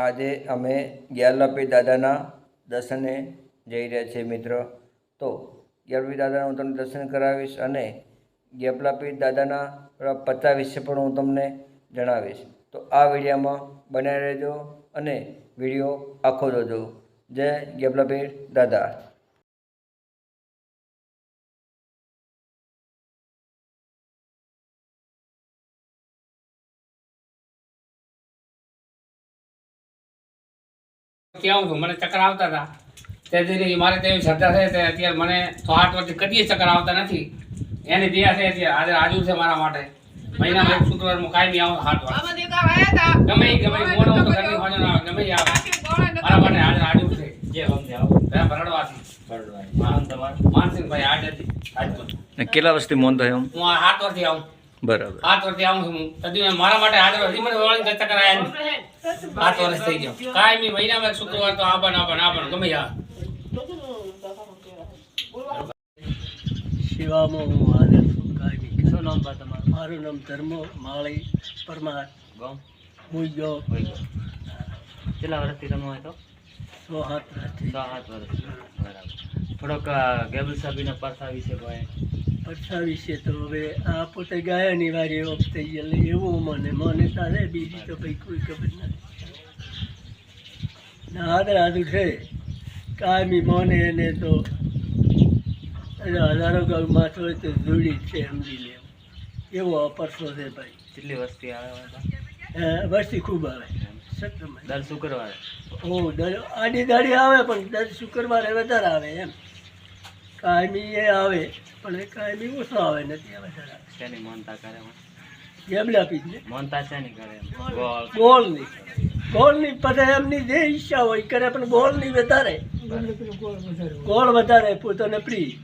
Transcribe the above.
આજે અમે ગ્યાલપી દાદાના દર્શને જઈ રહ્યા છીએ મિત્રો। તો ગ્યાલપી દાદાના હું તમને દર્શન કરાવીશ અને ગ્યાલપી દાદાના 50 વિશે પણ હું તમને જણાવીશ। તો આ વિડીયોમાં બન્યા રહેજો અને વિડીયો આખો જોજો। જય ગ્યાલપી દાદા। કેવું છું મને ચક્કર આવતા હતા તેથી મારે તેવી શ્રદ્ધા છે તે અત્યારે મને 8 વર્ષથી કદીએ ચક્કર આવતા નથી। એની દયા છે અત્યારે આજે રાજુ છે મારા માટે મહિનામાં એક શુક્રવારમાં કાયમી આવું 7 વાર ગમે મોડો તો ઘરની ફોન આવે ગમે આવે મારા માટે આજે રાજુ છે જે સમજે આવો ભરડવાથી માનસિંહભાઈ આજે કેટલા વર્ષથી મોન થયો? હું 7 વર્ષથી આવું બરાબર 7 વર્ષથી આવું છું કદી મારા માટે હાજર હજી મને વળીને ચક્કર આવ્યા 7 વર્ષ થઈ ગયો કાયમી મહિનામાં એક શુક્રવાર તો આવવાનું ગમે આવે। શિવામાં હું હાજર છું કાયમી। શું નામ બા તમારું? મારું નામ ધર્મો માળી પરમાર ગામ હું ગયો કેટલા વર્ષથી તમે હોય તો 6-7 વર્ષથી 7 વર્ષ બરાબર। થોડોક ગેબલ સાબીના પાસા વિશે કોઈ પડતા વિશે તો હવે આ પોતે ગાયાની વારી ઓફ થઈ ગયેલી એવું મને તારે બીજી તો ભાઈ કોઈ ખબર નથી। હાદુ છે કાયમી મોને એને તો હજારો ગૌ માથો હોય તો જોડી છે સમજી લે એવો અપરસો છે ભાઈ। કેટલી વસ્તી આવે વસ્તી ખૂબ આવે સત્તરમાં દર શુક્રવારે આડી દાડી આવે પણ દર શુક્રવારે વધારે આવે એમ। કાયમી એ આવે પણ એ કાયમી ઓછો આવે નથી આવે વધારે શેની માનતા કરે ગેબલા પીને માનતા શેની કરે ગોળની પછી એમની જે ઈચ્છા હોય કરે પણ ગોળની વધારે ગોળ વધારે પોતાને પ્રિય।